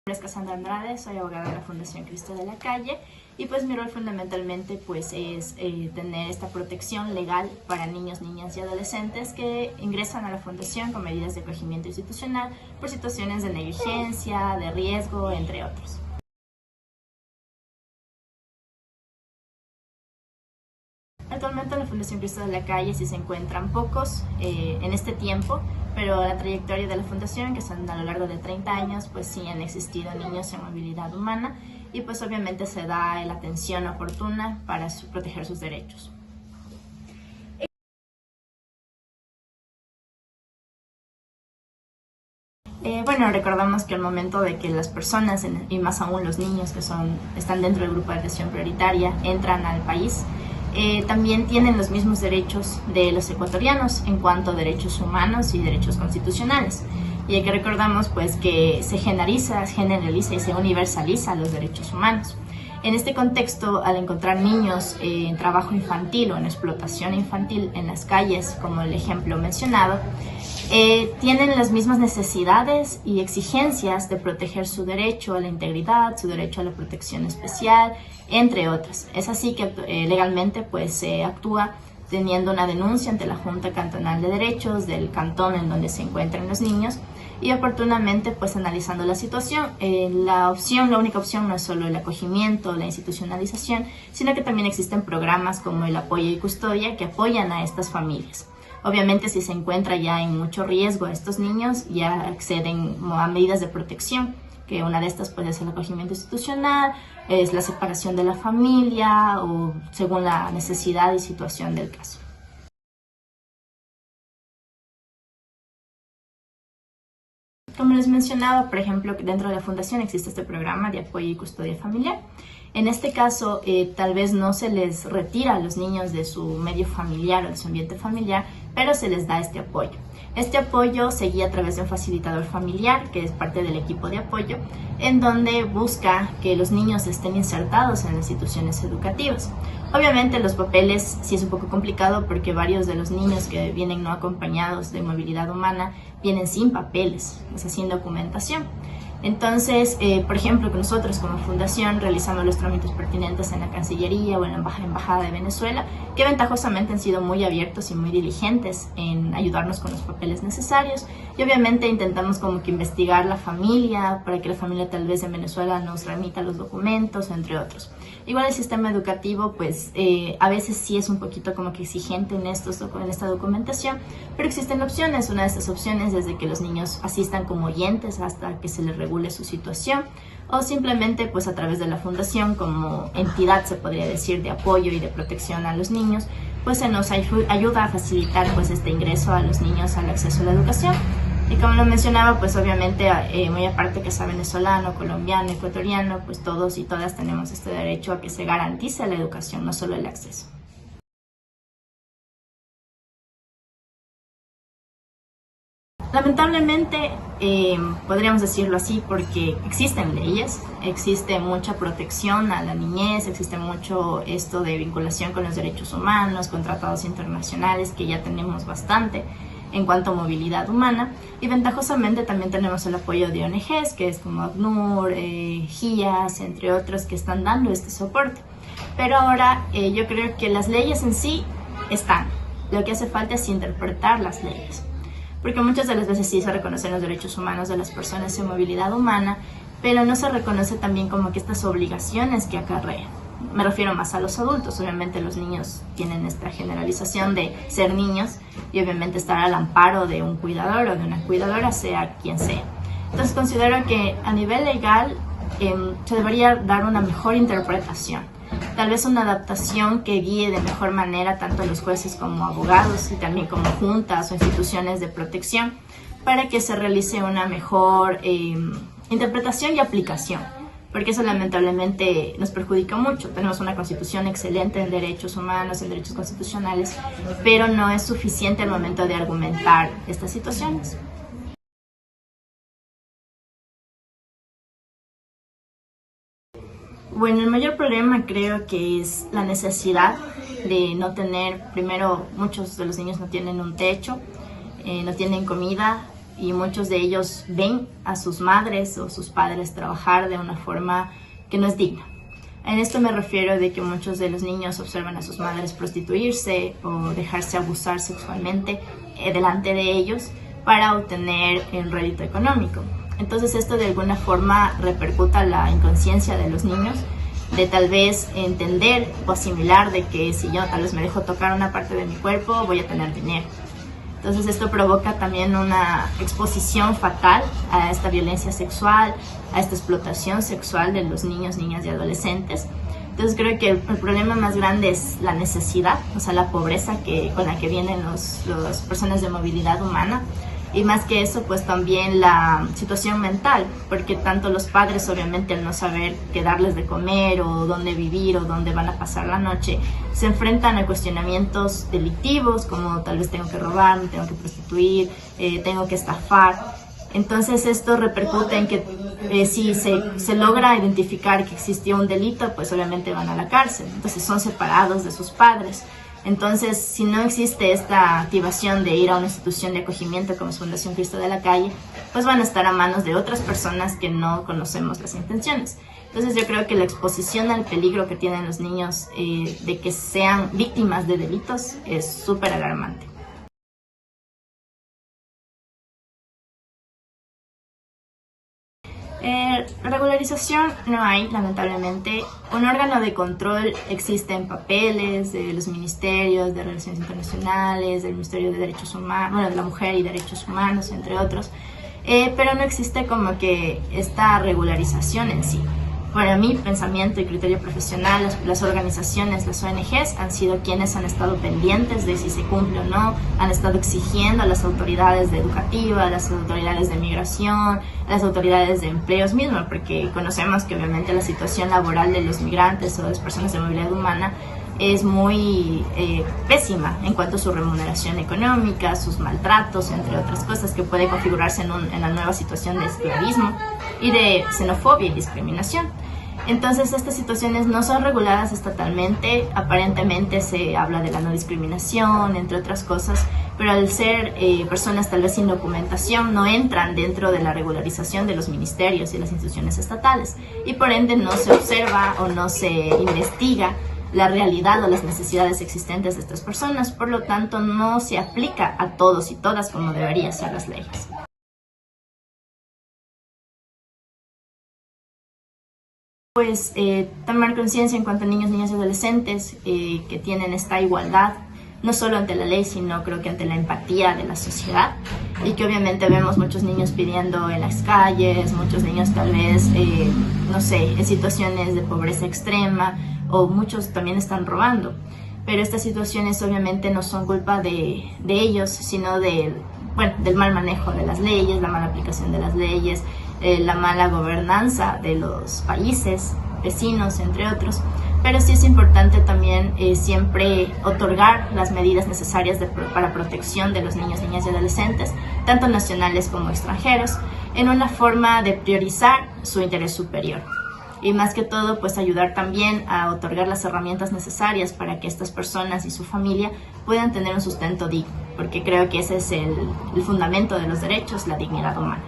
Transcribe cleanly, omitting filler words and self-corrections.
Mi nombre es Cassandra Andrade, soy abogada de la Fundación Cristo de la Calle y pues mi rol fundamentalmente pues es tener esta protección legal para niños, niñas y adolescentes que ingresan a la Fundación con medidas de acogimiento institucional por situaciones de negligencia, de riesgo, entre otros. Actualmente en la Fundación Cristo de la Calle sí se encuentran pocos en este tiempo, pero la trayectoria de la Fundación, que son a lo largo de 30 años, pues sí han existido niños en movilidad humana y pues obviamente se da la atención oportuna para proteger sus derechos. Bueno, recordamos que al momento de que las personas, y más aún los niños que están dentro del grupo de atención prioritaria, entran al país, también tienen los mismos derechos de los ecuatorianos en cuanto a derechos humanos y derechos constitucionales. Y hay que recordamos pues que se generaliza y se universaliza los derechos humanos. En este contexto, al encontrar niños en trabajo infantil o en explotación infantil en las calles, como el ejemplo mencionado, tienen las mismas necesidades y exigencias de proteger su derecho a la integridad, su derecho a la protección especial, entre otras. Es así que legalmente pues se actúa teniendo una denuncia ante la Junta Cantonal de Derechos del cantón en donde se encuentran los niños y oportunamente pues analizando la situación. La única opción no es solo el acogimiento, la institucionalización, sino que también existen programas como el apoyo y custodia que apoyan a estas familias. Obviamente si se encuentra ya en mucho riesgo a estos niños, ya acceden a medidas de protección, que una de estas puede ser el acogimiento institucional, es la separación de la familia o según la necesidad y situación del caso. Como les mencionaba, por ejemplo, dentro de la Fundación existe este programa de apoyo y custodia familiar. En este caso, tal vez no se les retira a los niños de su medio familiar o de su ambiente familiar, pero se les da este apoyo. Este apoyo se guía a través de un facilitador familiar, que es parte del equipo de apoyo, en donde busca que los niños estén insertados en instituciones educativas. Obviamente los papeles sí es un poco complicado porque varios de los niños que vienen no acompañados de movilidad humana vienen sin papeles, o sea, sin documentación. Entonces, por ejemplo, que nosotros como fundación realizamos los trámites pertinentes en la Cancillería o en la Embajada de Venezuela, que ventajosamente han sido muy abiertos y muy diligentes en ayudarnos con los papeles necesarios. Y obviamente intentamos como que investigar la familia, para que la familia tal vez en Venezuela nos remita los documentos, entre otros. Igual el sistema educativo, pues a veces sí es un poquito como que exigente en esta documentación, pero existen opciones. Una de estas opciones es de que los niños asistan como oyentes hasta que se les regule su situación, o simplemente pues a través de la fundación como entidad, se podría decir, de apoyo y de protección a los niños, pues se nos ayuda a facilitar pues este ingreso a los niños al acceso a la educación. Y como lo mencionaba, pues obviamente muy aparte que sea venezolano, colombiano, ecuatoriano, pues todos y todas tenemos este derecho a que se garantice la educación, no solo el acceso. Lamentablemente, podríamos decirlo así, porque existen leyes, existe mucha protección a la niñez, existe mucho esto de vinculación con los derechos humanos, con tratados internacionales que ya tenemos bastante en cuanto a movilidad humana, y ventajosamente también tenemos el apoyo de ONGs, que es como ACNUR, GIAS, entre otros, que están dando este soporte. Pero ahora yo creo que las leyes en sí están, lo que hace falta es interpretar las leyes. Porque muchas de las veces sí se reconocen los derechos humanos de las personas en movilidad humana, pero no se reconoce también como que estas obligaciones que acarrean. Me refiero más a los adultos. Obviamente los niños tienen esta generalización de ser niños y obviamente estar al amparo de un cuidador o de una cuidadora, sea quien sea. Entonces considero que a nivel legal se debería dar una mejor interpretación. Tal vez una adaptación que guíe de mejor manera tanto a los jueces como abogados y también como juntas o instituciones de protección para que se realice una mejor interpretación y aplicación, porque eso lamentablemente nos perjudica mucho. Tenemos una constitución excelente en derechos humanos, en derechos constitucionales, pero no es suficiente al momento de argumentar estas situaciones. Bueno, el mayor problema creo que es la necesidad de no tener, primero muchos de los niños no tienen un techo, no tienen comida, y muchos de ellos ven a sus madres o sus padres trabajar de una forma que no es digna. En esto me refiero de que muchos de los niños observan a sus madres prostituirse o dejarse abusar sexualmente delante de ellos para obtener un rédito económico. Entonces esto de alguna forma repercuta la inconsciencia de los niños, de tal vez entender o asimilar de que si yo tal vez me dejo tocar una parte de mi cuerpo voy a tener dinero. Entonces esto provoca también una exposición fatal a esta violencia sexual, a esta explotación sexual de los niños, niñas y adolescentes. Entonces creo que el problema más grande es la necesidad, o sea, la pobreza con la que vienen las personas de movilidad humana. Y más que eso, pues también la situación mental, porque tanto los padres obviamente al no saber qué darles de comer o dónde vivir o dónde van a pasar la noche, se enfrentan a cuestionamientos delictivos como tal vez tengo que robar, me tengo que prostituir, tengo que estafar. Entonces esto repercute en que si se logra identificar que existió un delito, pues obviamente van a la cárcel, entonces son separados de sus padres. Entonces, si no existe esta activación de ir a una institución de acogimiento como es Fundación Cristo de la Calle, pues van a estar a manos de otras personas que no conocemos las intenciones. Entonces yo creo que la exposición al peligro que tienen los niños de que sean víctimas de delitos es súper alarmante. Regularización no hay, lamentablemente. Un órgano de control existe en papeles de los ministerios de Relaciones Internacionales, del Ministerio de Derechos Humanos, bueno, de la Mujer y Derechos Humanos, entre otros, pero no existe como que esta regularización en sí. Para mi pensamiento y criterio profesional, las organizaciones, las ONGs, han sido quienes han estado pendientes de si se cumple o no, han estado exigiendo a las autoridades educativas, a las autoridades de migración, a las autoridades de empleos mismos, porque conocemos que obviamente la situación laboral de los migrantes o de las personas de movilidad humana es muy pésima en cuanto a su remuneración económica, sus maltratos, entre otras cosas, que puede configurarse en la nueva situación de esclavismo y de xenofobia y discriminación. Entonces estas situaciones no son reguladas estatalmente, aparentemente se habla de la no discriminación, entre otras cosas, pero al ser personas tal vez sin documentación no entran dentro de la regularización de los ministerios y las instituciones estatales y por ende no se observa o no se investiga la realidad o las necesidades existentes de estas personas, por lo tanto no se aplica a todos y todas como debería ser las leyes. Pues tomar conciencia en cuanto a niños, niñas y adolescentes que tienen esta igualdad, no solo ante la ley, sino creo que ante la empatía de la sociedad, y que obviamente vemos muchos niños pidiendo en las calles, muchos niños tal vez, no sé, en situaciones de pobreza extrema, o muchos también están robando. Pero estas situaciones obviamente no son culpa de ellos, sino del mal manejo de las leyes, la mala aplicación de las leyes, la mala gobernanza de los países vecinos, entre otros. Pero sí es importante también siempre otorgar las medidas necesarias para protección de los niños, niñas y adolescentes, tanto nacionales como extranjeros, en una forma de priorizar su interés superior. Y más que todo, pues ayudar también a otorgar las herramientas necesarias para que estas personas y su familia puedan tener un sustento digno, porque creo que ese es el fundamento de los derechos, la dignidad humana.